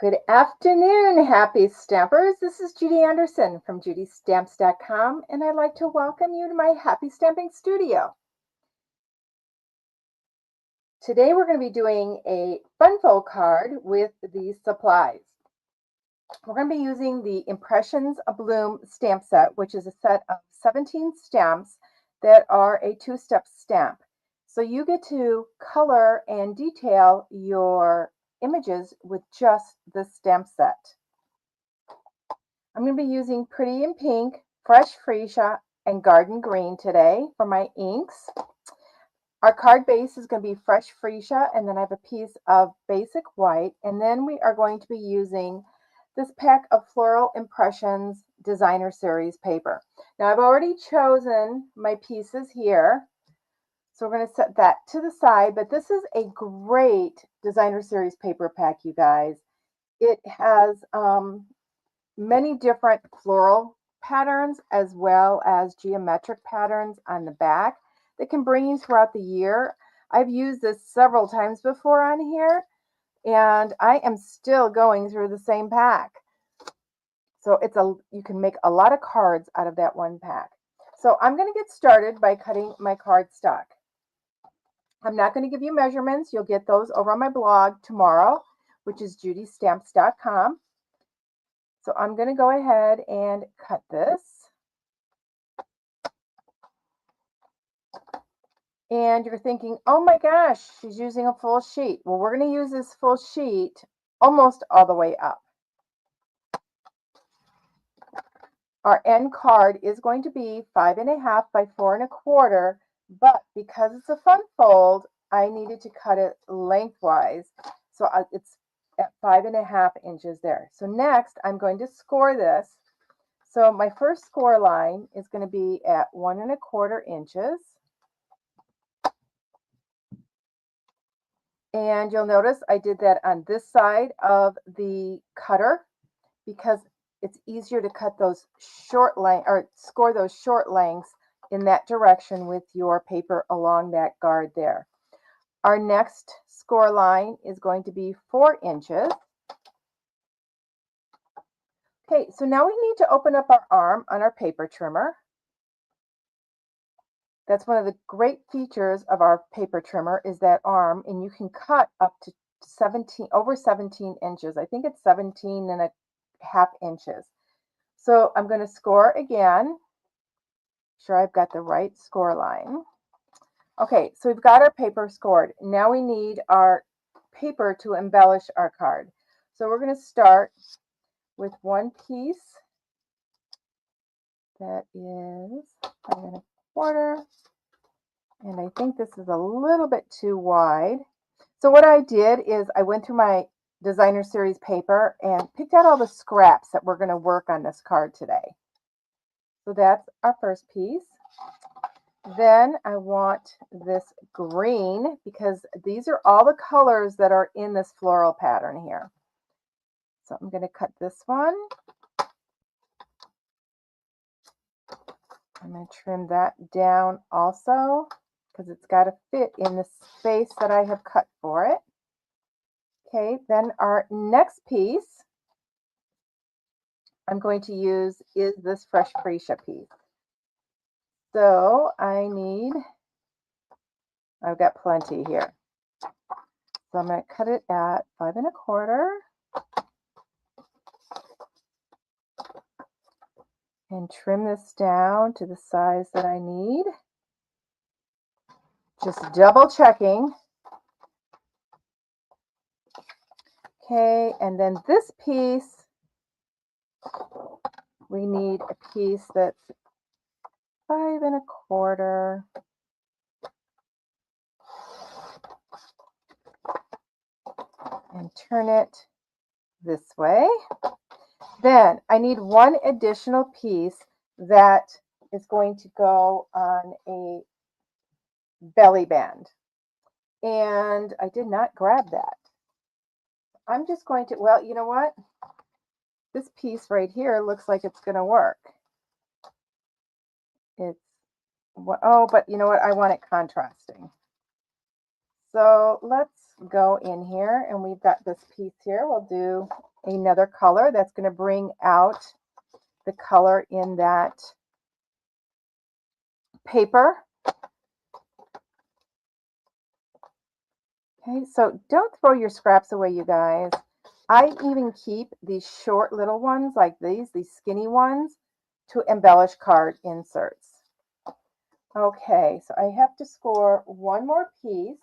Good afternoon, happy stampers. This is Judi Anderson from judistamps.com, and I'd like to welcome you to my happy stamping studio. Today we're going to be doing a fun fold card with these supplies. We're going to be using the Impressions Abloom stamp set, which is a set of 17 stamps that are a two-step stamp. So you get to color and detail your images with just the stamp set. I'm going to be using Pretty in Pink, Fresh Freesia, and Garden Green today for my inks. Our card base is going to be Fresh Freesia, and then I have a piece of basic white, and then we are going to be using this pack of Floral Impressions Designer Series paper. Now I've already chosen my pieces here, so we're going to set that to the side, but this is a great Designer Series paper pack, you guys. It has many different floral patterns as well as geometric patterns on the back that can bring you throughout the year. I've used this several times before on here, and I am still going through the same pack. So you can make a lot of cards out of that one pack. So I'm going to get started by cutting my cardstock. I'm not going to give you measurements. You'll get those over on my blog tomorrow, which is judistamps.com. So I'm going to go ahead and cut this. And you're thinking, oh my gosh, she's using a full sheet. Well, we're going to use this full sheet almost all the way up. Our end card is going to be 5.5 by 4.25, but because it's a fun fold, I needed to cut it lengthwise. So it's at 5.5 inches there. So next, I'm going to score this. So my first score line is going to be at 1.25 inches. And you'll notice I did that on this side of the cutter because it's easier to cut those short lengths or score those short lengths in that direction with your paper along that guard there. Our next score line is going to be 4 inches. Okay, so now we need to open up our arm on our paper trimmer. That's one of the great features of our paper trimmer is that arm, and you can cut up to over 17 inches. I think it's 17.5 inches. So I'm going to score again. Sure, I've got the right score line. Okay, so we've got our paper scored. Now we need our paper to embellish our card. So we're going to start with one piece that is 5.25, and I think this is a little bit too wide. So what I did is I went through my Designer Series paper and picked out all the scraps that we're going to work on this card today. So that's our first piece. Then I want this green because these are all the colors that are in this floral pattern here. So I'm going to cut this one. I'm going to trim that down also because it's got to fit in the space that I have cut for it. Okay, then our next piece I'm going to use is this Fresh Freesia piece. So I've got plenty here. So I'm going to cut it at 5.25 and trim this down to the size that I need. Just double checking. Okay, and then this piece, we need a piece that's 5.25. And turn it this way. Then I need one additional piece that is going to go on a belly band. And I did not grab that. I'm just going to, well, you know what? This piece right here looks like it's going to work. Oh, but you know what? I want it contrasting. So let's go in here, and we've got this piece here. We'll do another color that's going to bring out the color in that paper. Okay, so don't throw your scraps away, you guys. I even keep these short little ones like these skinny ones, to embellish card inserts. Okay, so I have to score one more piece,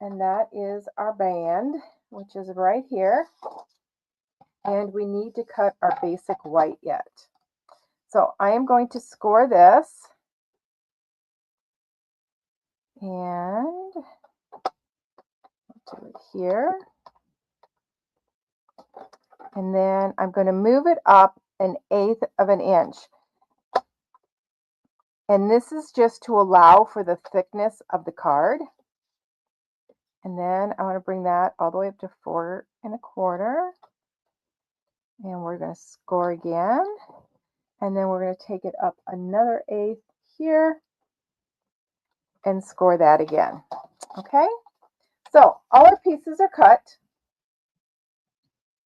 and that is our band, which is right here. And we need to cut our basic white yet. So I am going to score this, and do it here. And then I'm going to move it up 1/8 of an inch. And this is just to allow for the thickness of the card. And then I want to bring that all the way up to 4 1/4. And we're going to score again. And then we're going to take it up another 1/8 here and score that again. Okay? So all our pieces are cut.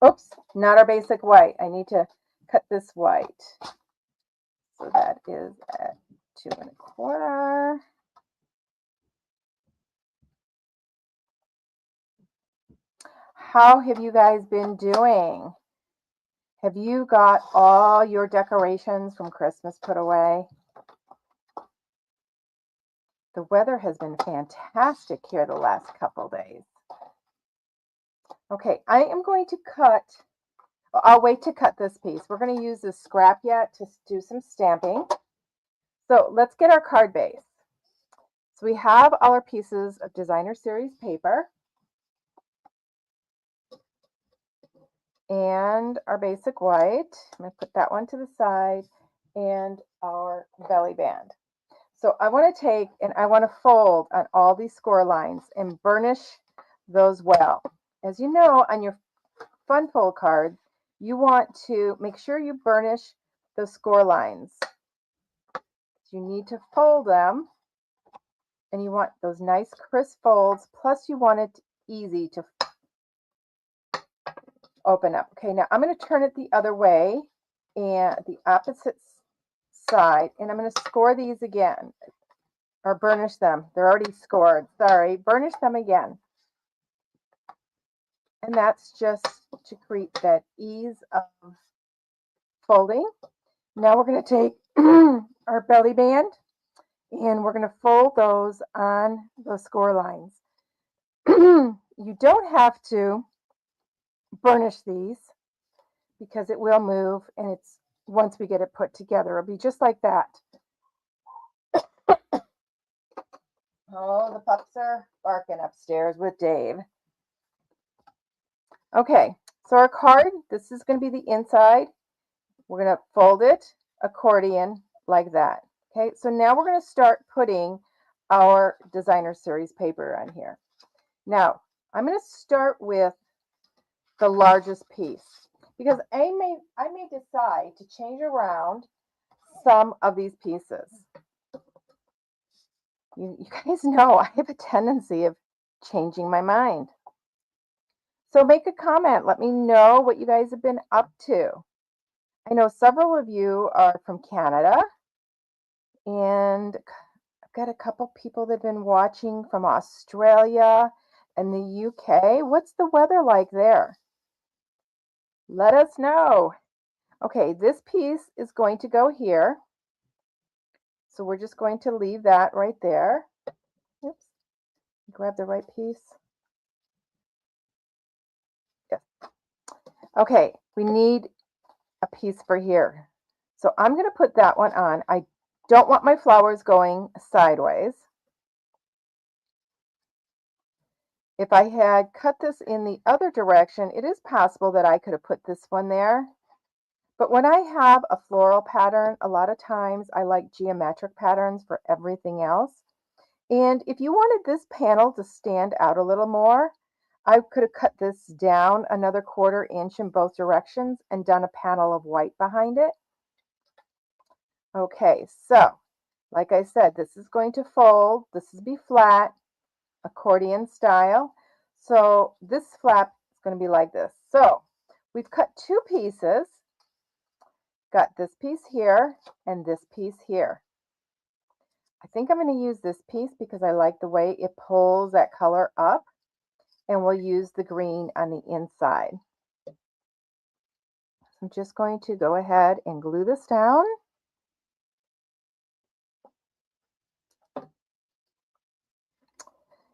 Oops, not our basic white. I need to cut this white. So that is at 2 1/4. How have you guys been doing? Have you got all your decorations from Christmas put away? The weather has been fantastic here the last couple days. Okay, I am going to cut, I'll wait to cut this piece. We're going to use this scrap yet to do some stamping. So let's get our card base. So we have all our pieces of designer series paper and our basic white. I'm going to put that one to the side, and our belly band. So I want to take and I want to fold on all these score lines and burnish those well. As you know, on your fun fold card, you want to make sure you burnish those score lines. You need to fold them, and you want those nice crisp folds, plus you want it easy to open up. Okay, now I'm going to turn it the other way and the opposite side, and I'm going to score these again, or burnish them. They're already scored. Sorry, burnish them again. And that's just to create that ease of folding. Now we're going to take our belly band, and we're going to fold those on those score lines. You don't have to burnish these because it will move, and it's once we get it put together, it'll be just like that. Oh, the pups are barking upstairs with Dave. Okay, so our card, this is going to be the inside. We're going to fold it accordion like that. Okay, so now we're going to start putting our designer series paper on here. Now, I'm going to start with the largest piece because I may decide to change around some of these pieces. You guys know I have a tendency of changing my mind. So make a comment. Let me know what you guys have been up to. I know several of you are from Canada, and I've got a couple people that have been watching from Australia and the UK. What's the weather like there? Let us know. Okay, this piece is going to go here. So we're just going to leave that right there. Oops, grab the right piece. Yes. Okay, we need a piece for here. So I'm going to put that one on. I don't want my flowers going sideways. If I had cut this in the other direction, it is possible that I could have put this one there. But when I have a floral pattern, a lot of times I like geometric patterns for everything else. And if you wanted this panel to stand out a little more, I could have cut this down another 1/4 inch in both directions and done a panel of white behind it. Okay, so like I said, this is going to fold. This is be flat, accordion style. So this flap is going to be like this. So we've cut two pieces. Got this piece here and this piece here. I think I'm going to use this piece because I like the way it pulls that color up, and we'll use the green on the inside. I'm just going to go ahead and glue this down.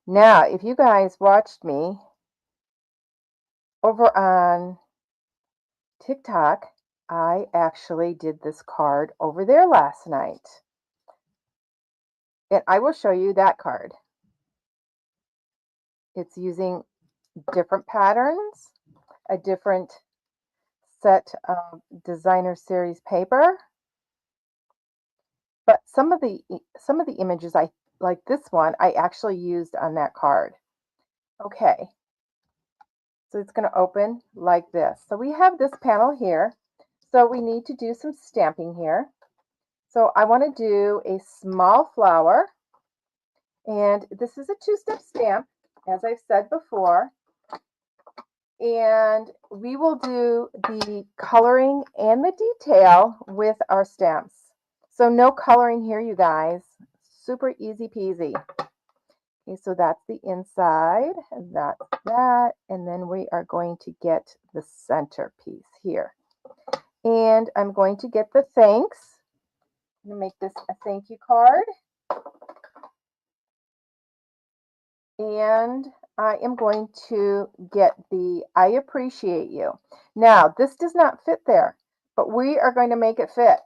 Now, if you guys watched me over on TikTok, I actually did this card over there last night. And I will show you that card. It's using different patterns, a different set of designer series paper. But some of the images, I like this one, I actually used on that card. Okay. So it's going to open like this. So we have this panel here. So we need to do some stamping here. So I want to do a small flower. And this is a two-step stamp, as I've said before. And we will do the coloring and the detail with our stamps. So no coloring here, you guys. Super easy peasy. Okay, so that's the inside, that's that, and then we are going to get the center piece here. And I'm going to get the thanks. I'm going to make this a thank you card. And I am going to get the I appreciate you. Now, this does not fit there, but we are going to make it fit.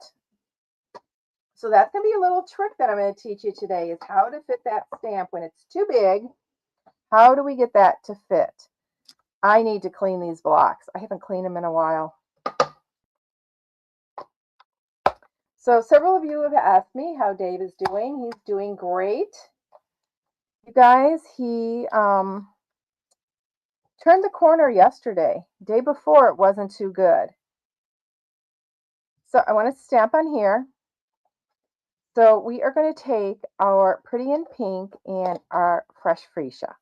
So that's going to be a little trick that I'm going to teach you today, is how to fit that stamp when it's too big. How do we get that to fit? I need to clean these blocks. I haven't cleaned them in a while. So several of you have asked me how Dave is doing. He's doing great. You guys, he turned the corner yesterday. Day before, it wasn't too good. So I want to stamp on here. So we are going to take our Pretty in Pink and our Fresh Freesia.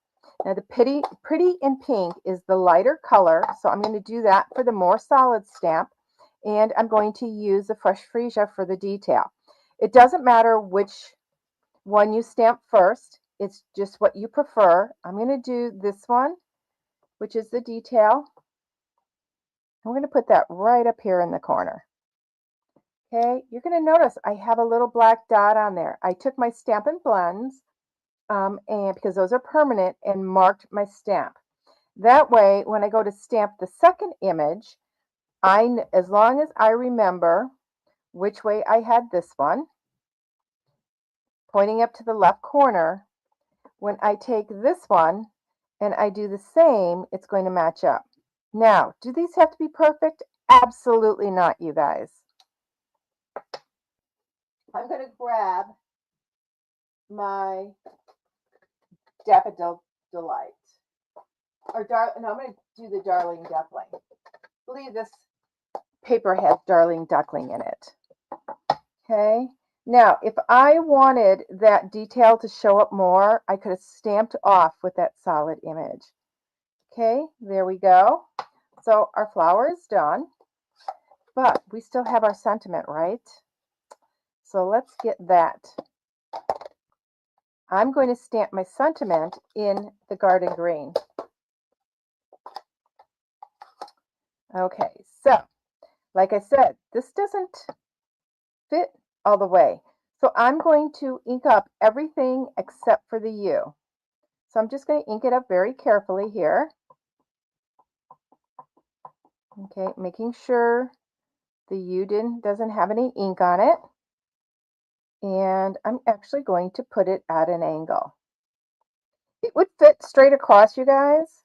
Now the Pretty in Pink is the lighter color, so I'm going to do that for the more solid stamp, and I'm going to use the Fresh Freesia for the detail. It doesn't matter which one you stamp first, it's just what you prefer. I'm going to do this one, which is the detail. I'm going to put that right up here in the corner. Okay, you're going to notice I have a little black dot on there. I took my Stampin' Blends, and because those are permanent, and marked my stamp. That way, when I go to stamp the second image, as long as I remember which way I had this one, pointing up to the left corner, when I take this one and I do the same, it's going to match up. Now, do these have to be perfect? Absolutely not, you guys. I'm going to grab my Daffodil Delight. No, I'm going to do the Darling Duckling. I believe this paper has Darling Duckling in it. Okay. Now, if I wanted that detail to show up more, I could have stamped off with that solid image. Okay, there we go. So our flower is done, but we still have our sentiment, right? So let's get that. I'm going to stamp my sentiment in the garden green. Okay, so like I said, this doesn't fit all the way. So I'm going to ink up everything except for the U. So I'm just going to ink it up very carefully here. Okay, making sure the U doesn't have any ink on it. And I'm actually going to put it at an angle. It would fit straight across, you guys,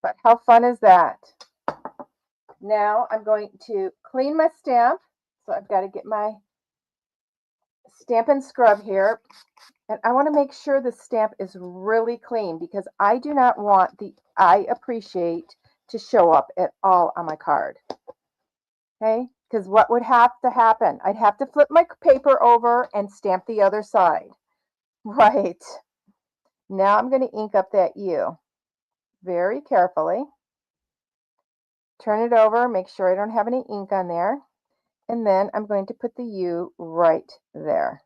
but how fun is that? Now I'm going to clean my stamp. So I've got to get my Stampin' Scrub here. And I want to make sure the stamp is really clean because I do not want the I appreciate to show up at all on my card. Okay, because what would have to happen? I'd have to flip my paper over and stamp the other side. Right. Now I'm going to ink up that U very carefully. Turn it over, make sure I don't have any ink on there. And then I'm going to put the U right there.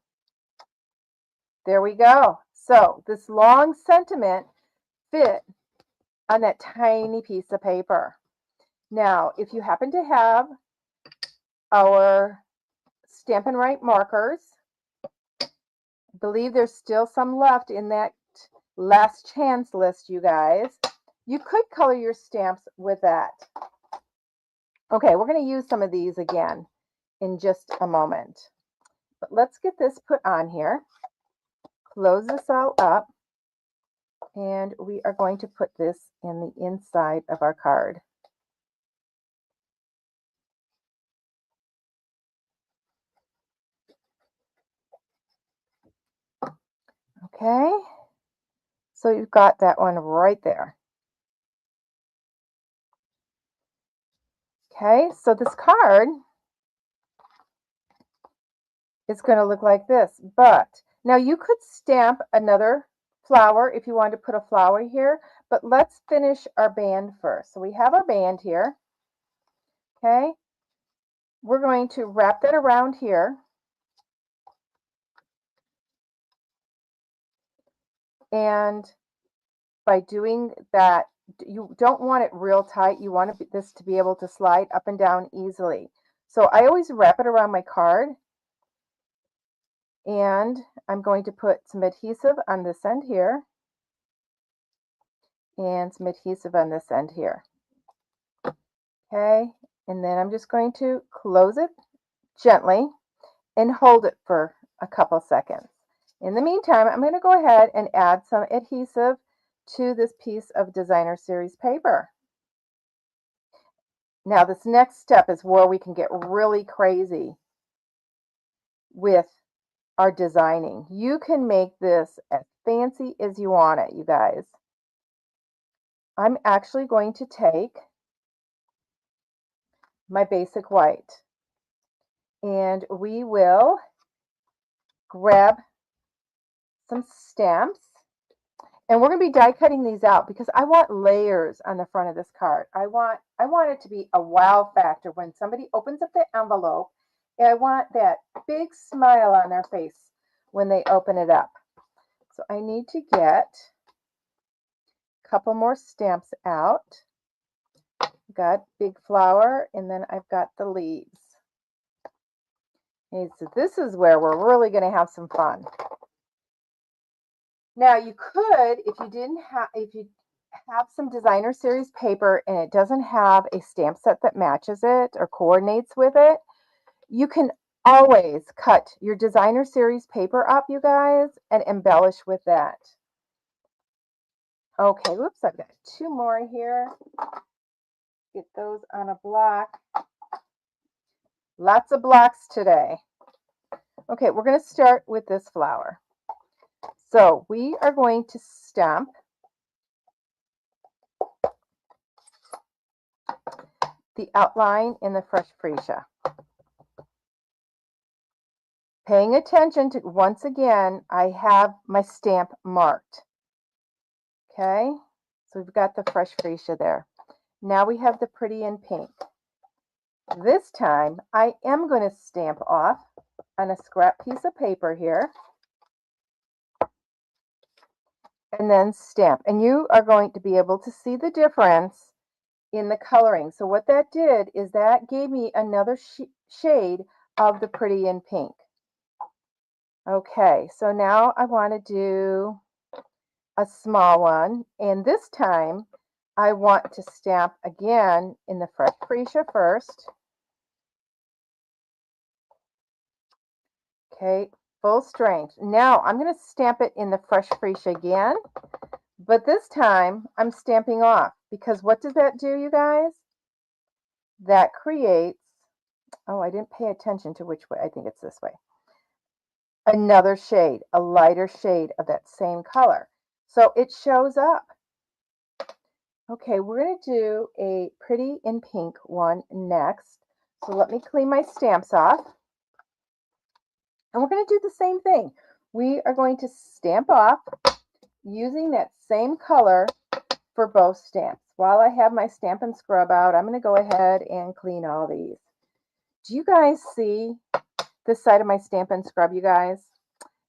There we go. So this long sentiment fit on that tiny piece of paper. Now, if you happen to have our Stampin' Right markers, I believe there's still some left in that last chance list, you guys. You could color your stamps with that. Okay, we're going to use some of these again in just a moment. But let's get this put on here. Close this all up. And we are going to put this in the inside of our card. Okay, so you've got that one right there. Okay, so this card is going to look like this, but now you could stamp another flower if you wanted to put a flower here, but let's finish our band first. So we have our band here. Okay, we're going to wrap that around here. And by doing that, you don't want it real tight. You want this to be able to slide up and down easily. So I always wrap it around my card. And I'm going to put some adhesive on this end here. And some adhesive on this end here. Okay, and then I'm just going to close it gently and hold it for a couple seconds. In the meantime, I'm going to go ahead and add some adhesive to this piece of designer series paper. Now this next step is where we can get really crazy with our designing. You can make this as fancy as you want it, you guys. I'm actually going to take my basic white and we will grab some stamps. And we're going to be die cutting these out because I want layers on the front of this card. I want it to be a wow factor when somebody opens up the envelope, and I want that big smile on their face when they open it up. So I need to get a couple more stamps out. Got big flower, and then I've got the leaves. Okay, so this is where we're really going to have some fun. Now you could, if you have some designer series paper and it doesn't have a stamp set that matches it or coordinates with it, you can always cut your designer series paper up, you guys, and embellish with that. Okay, whoops, I've got two more here. Get those on a block. Lots of blocks today. Okay, we're going to start with this flower. So we are going to stamp the outline in the fresh freesia. Paying attention to, once again, I have my stamp marked. Okay, so we've got the fresh freesia there. Now we have the pretty in pink. This time I am going to stamp off on a scrap piece of paper here. And then stamp. And you are going to be able to see the difference in the coloring. So what that did is that gave me another shade of the pretty in pink. Okay, so now I want to do a small one. And this time I want to stamp again in the fresh freesia first. Okay, full strength. Now I'm going to stamp it in the fresh freesia again. But this time I'm stamping off because what does that do, you guys? That creates, oh, I didn't pay attention to which way. I think it's this way. Another shade, a lighter shade of that same color. So it shows up. Okay, we're going to do a pretty in pink one next. So let me clean my stamps off. And we're going to do the same thing. We are going to stamp off using that same color for both stamps. While I have my Stamp and Scrub out, I'm going to go ahead and clean all these. Do you guys see this side of my Stamp and Scrub, you guys?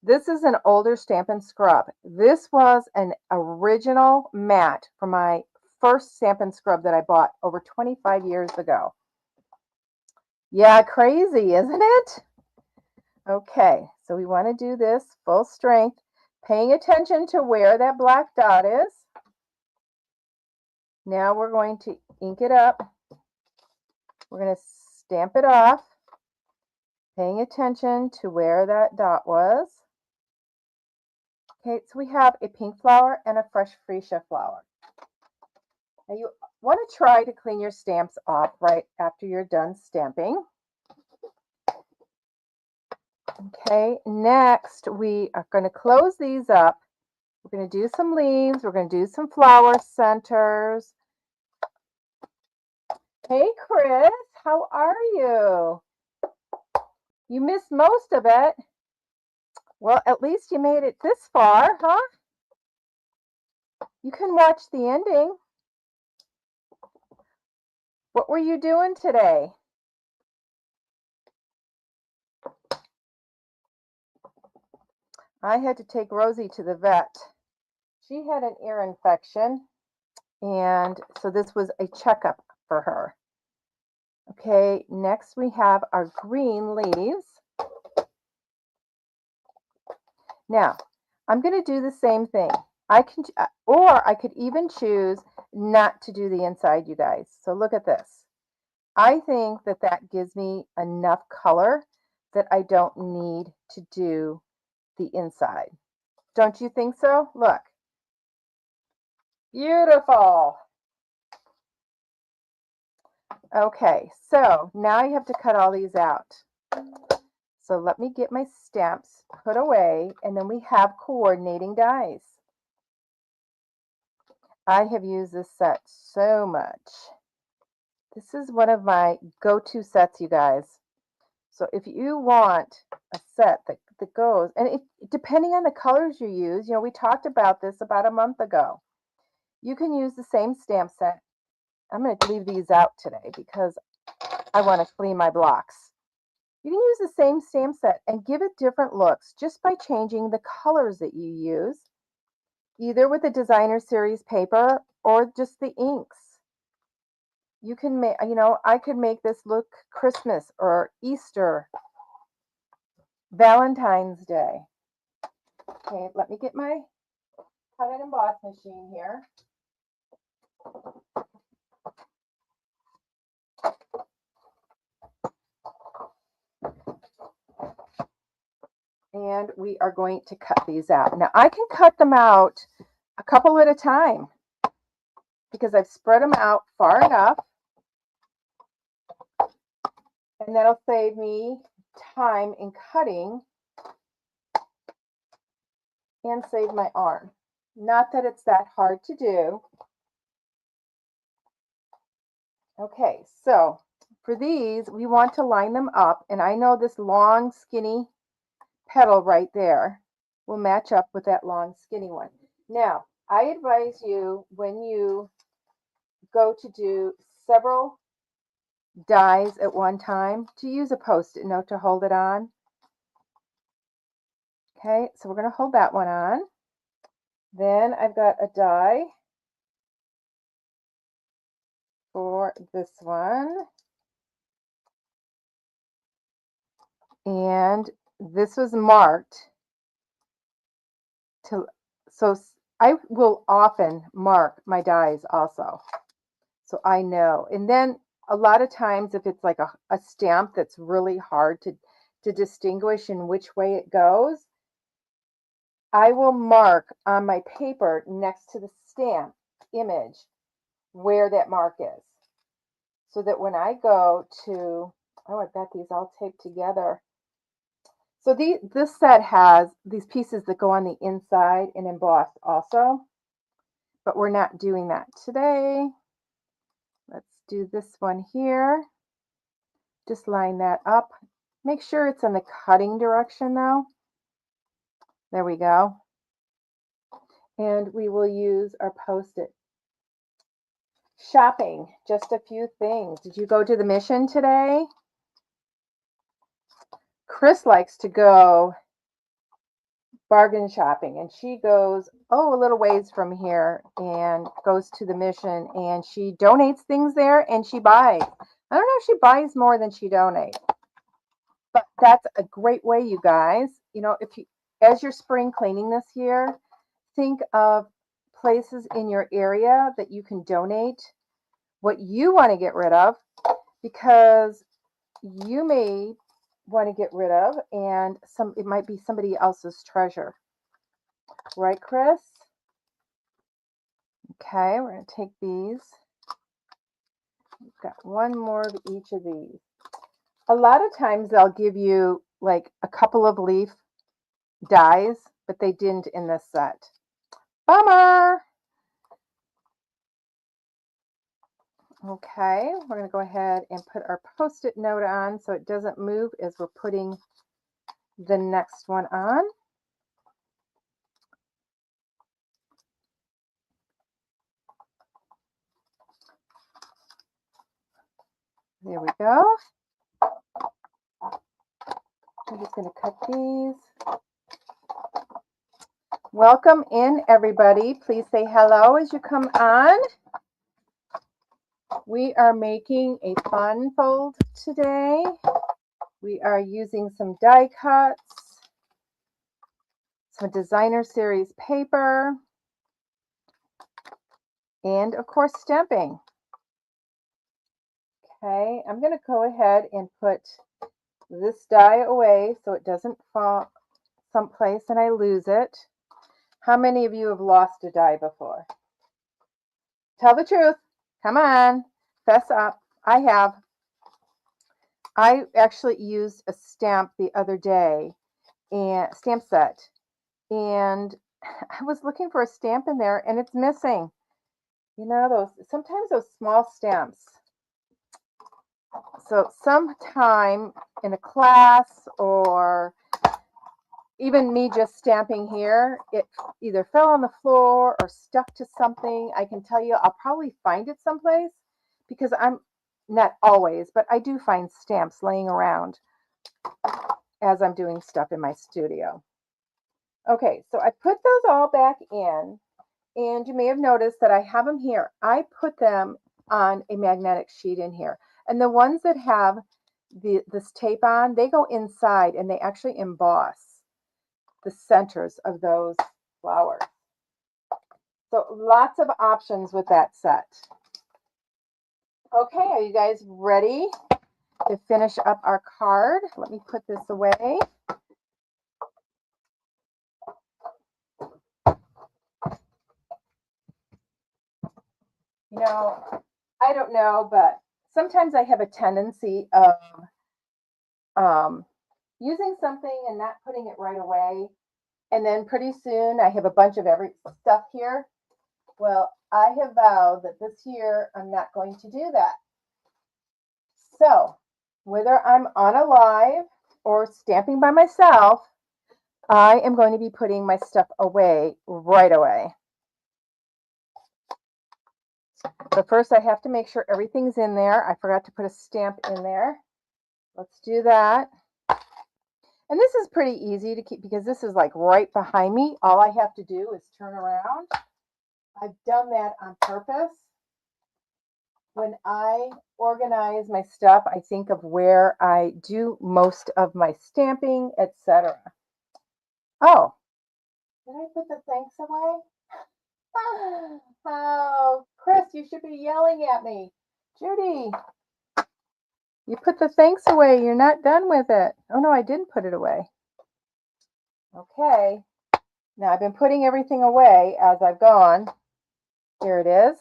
This is an older Stamp and Scrub. This was an original mat for my first Stamp and Scrub that I bought over 25 years ago. Yeah, crazy, isn't it? Okay, so we want to do this full strength, paying attention to where that black dot is. Now we're going to ink it up. We're going to stamp it off, paying attention to where that dot was. Okay, so we have a pink flower and a fresh freesia flower. Now you want to try to clean your stamps off right after you're done stamping. Okay, next we are going to close these up. We're going to do some leaves. We're going to do some flower centers. Hey, Chris, how are you? You missed most of it. Well, at least you made it this far, huh? You can watch the ending. What were you doing today? I had to take Rosie to the vet. She had an ear infection, and so this was a checkup for her. Okay, next we have our green leaves. Now, I'm going to do the same thing. I could even choose not to do the inside, you guys. So look at this. I think that that gives me enough color that I don't need to do the inside. Don't you think so? Look. Beautiful. Okay, so now you have to cut all these out. So let me get my stamps put away, and then we have coordinating dies. I have used this set so much. This is one of my go-to sets, you guys. So if you want a set that goes, and depending on the colors you use, we talked about this about a month ago. You can use the same stamp set. I'm going to leave these out today because I want to clean my blocks. You can use the same stamp set and give it different looks just by changing the colors that you use, either with the designer series paper or just the inks. You can make, I could make this look Christmas or Easter, Valentine's Day. Okay, let me get my cut and emboss machine here. And we are going to cut these out. Now I can cut them out a couple at a time because I've spread them out far enough, and that'll save me time in cutting and save my arm. Not that it's that hard to do. Okay, so for these, we want to line them up, and I know this long, skinny petal right there will match up with that long, skinny one. Now, I advise you when you go to do several dies at one time to use a Post-it note to hold it on. Okay, so we're going to hold that one on. Then I've got a die for this one. And this was marked so I will often mark my dies also, so I know. And then a lot of times if it's like a stamp that's really hard to distinguish in which way it goes, I will mark on my paper next to the stamp image where that mark is, so that when I go to, oh, I've got these all taped together. So this set has these pieces that go on the inside and embossed also, but we're not doing that today. Let's do this one here. Just line that up. Make sure it's in the cutting direction though. There we go. And we will use our Post-it Shopping, just a few things. Did you go to the Mission today? Chris likes to go bargain shopping, and she goes, a little ways from here and goes to the Mission, and she donates things there and she buys. I don't know if she buys more than she donates, but that's a great way, you guys. If you, as you're spring cleaning this year, think of places in your area that you can donate what you want to get rid of, because you may want to get rid of, and it might be somebody else's treasure. Right, Chris? Okay, we're going to take these. We've got one more of each of these. A lot of times they'll give you like a couple of leaf dies, but they didn't in this set. Bummer! Okay, we're going to go ahead and put our Post-it note on so it doesn't move as we're putting the next one on. There we go. I'm just going to cut these. Welcome in, everybody. Please say hello as you come on. We are making a fun fold today. We are using some die cuts, some designer series paper, and of course stamping. Okay, I'm going to go ahead and put this die away so it doesn't fall someplace and I lose it. How many of you have lost a die before? Tell the truth. Come on, fess up. I have. I actually used a stamp the other day, and stamp set, and I was looking for a stamp in there and it's missing. Sometimes those small stamps. So sometime in a class or even me just stamping here, it either fell on the floor or stuck to something. I can tell you I'll probably find it someplace, because I'm not always, but I do find stamps laying around as I'm doing stuff in my studio. Okay, so I put those all back in, and you may have noticed that I have them here. I put them on a magnetic sheet in here, and the ones that have this tape on, they go inside and they actually emboss the centers of those flowers. So lots of options with that set. Okay, are you guys ready to finish up our card? Let me put this away. I don't know, but sometimes I have a tendency of using something and not putting it right away. And then pretty soon I have a bunch of every stuff here. Well, I have vowed that this year I'm not going to do that. So whether I'm on a live or stamping by myself, I am going to be putting my stuff away right away. But first I have to make sure everything's in there. I forgot to put a stamp in there. Let's do that. And this is pretty easy to keep because this is like right behind me. All I have to do is turn around. I've done that on purpose. When I organize my stuff, I think of where I do most of my stamping, etc. Oh, did I put the thanks away? Oh, Chris, you should be yelling at me. Judy, you put the thanks away. You're not done with it. Oh, no, I didn't put it away. Okay. Now, I've been putting everything away as I've gone. Here it is.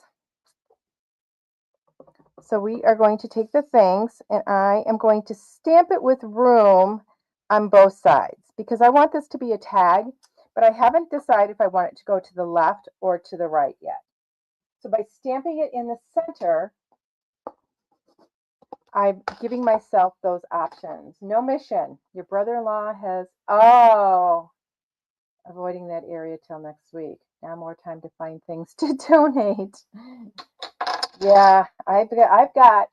So we are going to take the thanks, and I am going to stamp it with room on both sides because I want this to be a tag, but I haven't decided if I want it to go to the left or to the right yet. So by stamping it in the center, I'm giving myself those options. No mission. Your brother-in-law has, avoiding that area till next week. Now more time to find things to donate. Yeah, I've got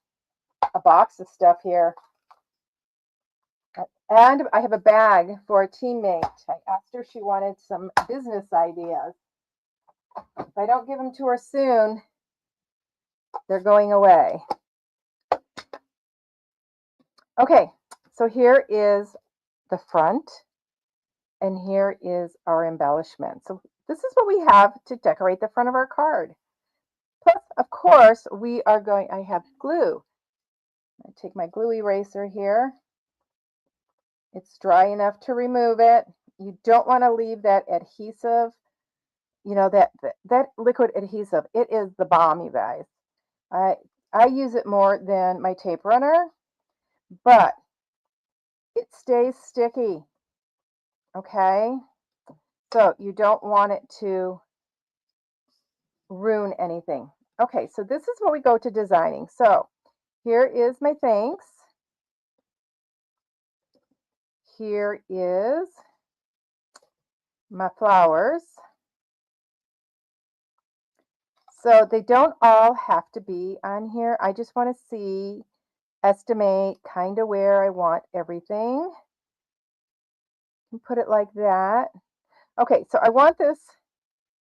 a box of stuff here. And I have a bag for a teammate. I asked her if she wanted some business ideas. If I don't give them to her soon, they're going away. Okay, so here is the front, and here is our embellishment. So this is what we have to decorate the front of our card. Plus, of course, I have glue. I take my glue eraser here. It's dry enough to remove it. You don't want to leave that adhesive, that liquid adhesive. It is the bomb, you guys. I use it more than my tape runner, but it stays sticky. Okay? So you don't want it to ruin anything. Okay, so this is where we go to designing. So here is my thanks. Here is my flowers. So they don't all have to be on here. I just want to estimate kind of where I want everything. And put it like that. Okay, so I want this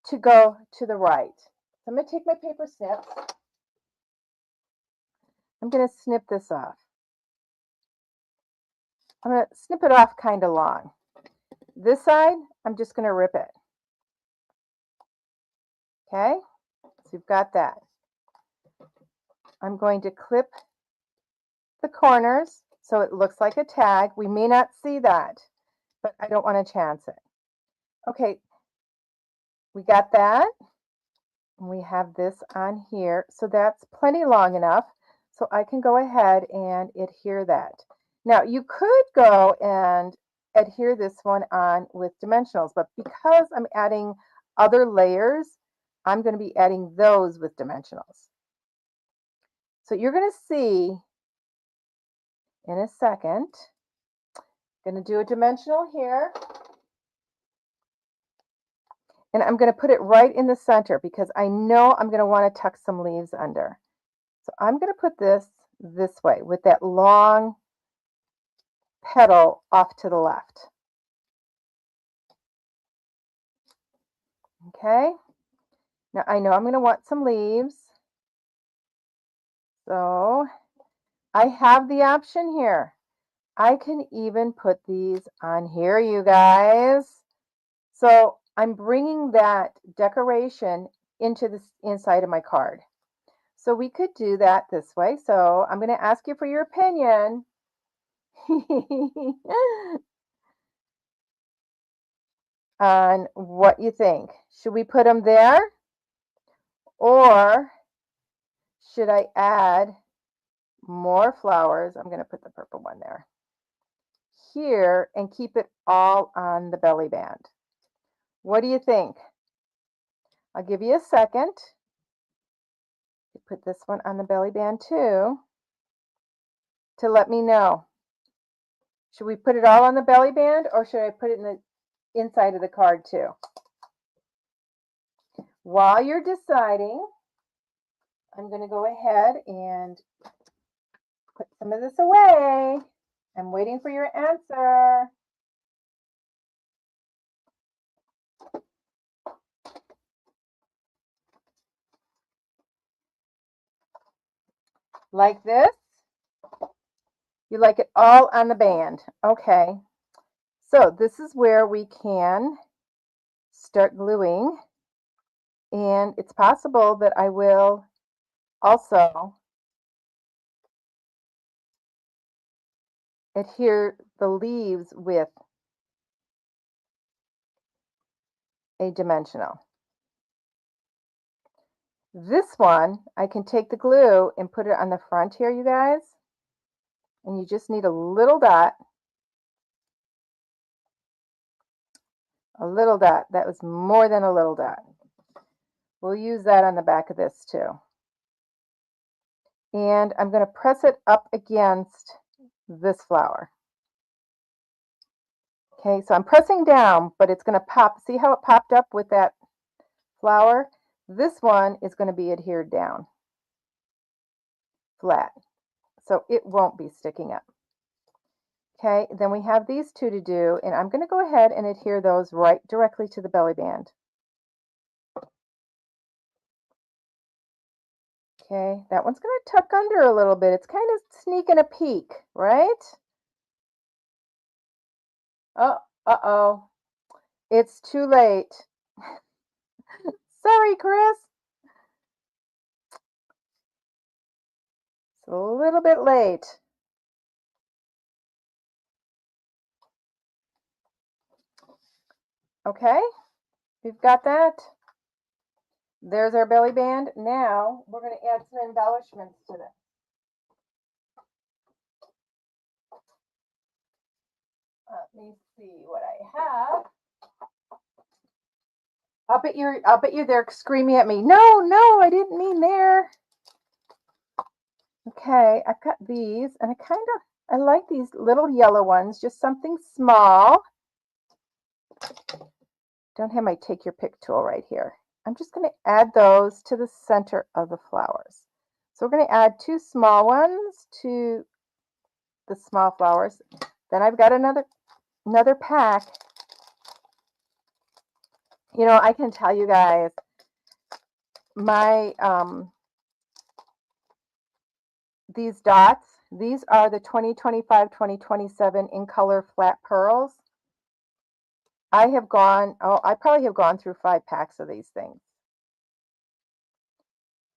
to go to the right. So I'm going to take my paper snips. I'm going to snip this off. I'm going to snip it off kind of long. This side, I'm just going to rip it. Okay, so you've got that. I'm going to clip the corners so it looks like a tag. We may not see that, but I don't want to chance it. Okay, we got that. And we have this on here. So that's plenty long enough. So I can go ahead and adhere that. Now you could go and adhere this one on with dimensionals, but because I'm adding other layers, I'm going to be adding those with dimensionals. So you're going to see in a second. I'm going to do a dimensional here. And I'm going to put it right in the center because I know I'm going to want to tuck some leaves under. So I'm going to put this way with that long petal off to the left. Okay. Now I know I'm going to want some leaves. So I have the option here. I can even put these on here, you guys. So I'm bringing that decoration into the inside of my card. So we could do that this way. So I'm going to ask you for your opinion. On what you think. Should we put them there? Or should I add more flowers? I'm going to put the purple one there. Here and keep it all on the belly band. What do you think? I'll give you a second. Put this one on the belly band too to let me know. Should we put it all on the belly band or should I put it in the inside of the card too? While you're deciding, I'm going to go ahead and put some of this away. I'm waiting for your answer. Like this? You like it all on the band. Okay. So this is where we can start gluing. And it's possible that I will also adhere the leaves with a dimensional. This one, I can take the glue and put it on the front here, you guys. And you just need a little dot. A little dot. That was more than a little dot. We'll use that on the back of this too. And I'm going to press it up against this flower. Okay, so I'm pressing down, but it's going to pop. See how it popped up with that flower? This one is going to be adhered down. flat, so it won't be sticking up. Okay, then we have these two to do, and I'm going to go ahead and adhere those right directly to the belly band. Okay, that one's going to tuck under a little bit. It's kind of sneaking a peek, right? Oh, uh-oh. It's too late. Sorry, Chris. It's a little bit late. Okay, we've got that. There's our belly band. Now we're going to add some embellishments to this. Let me see what I have. I'll bet you they're screaming at me. No, no, I didn't mean there. Okay, I've got these, and I like these little yellow ones, just something small. Don't have my take your pick tool right here. I'm just going to add those to the center of the flowers. So we're going to add two small ones to the small flowers. Then I've got another pack. You know, I can tell you guys, my these dots, these are the 2025, 2027 in color flat pearls. I probably have gone through 5 packs of these things.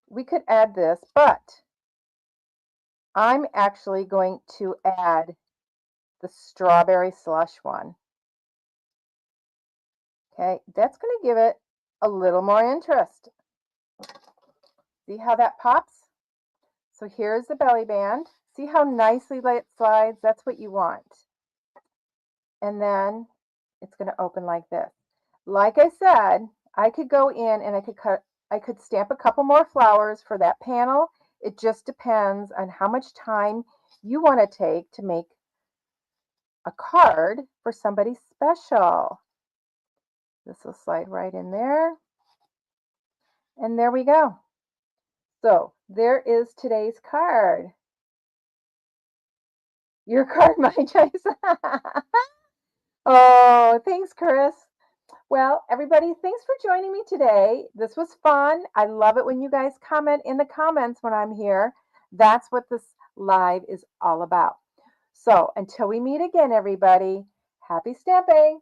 We could add this, but I'm actually going to add the strawberry slush one. Okay, that's going to give it a little more interest. See how that pops? So here's the belly band. See how nicely it slides? That's what you want. And then it's going to open like this. Like I said, I could go in and I could stamp a couple more flowers for that panel. It just depends on how much time you want to take to make a card for somebody special. This will slide right in there. And there we go. So there is today's card. Your card, my choice. Oh, thanks, Chris. Well, everybody, thanks for joining me today. This was fun. I love it when you guys comment in the comments when I'm here. That's what this live is all about. So until we meet again, everybody, happy stamping.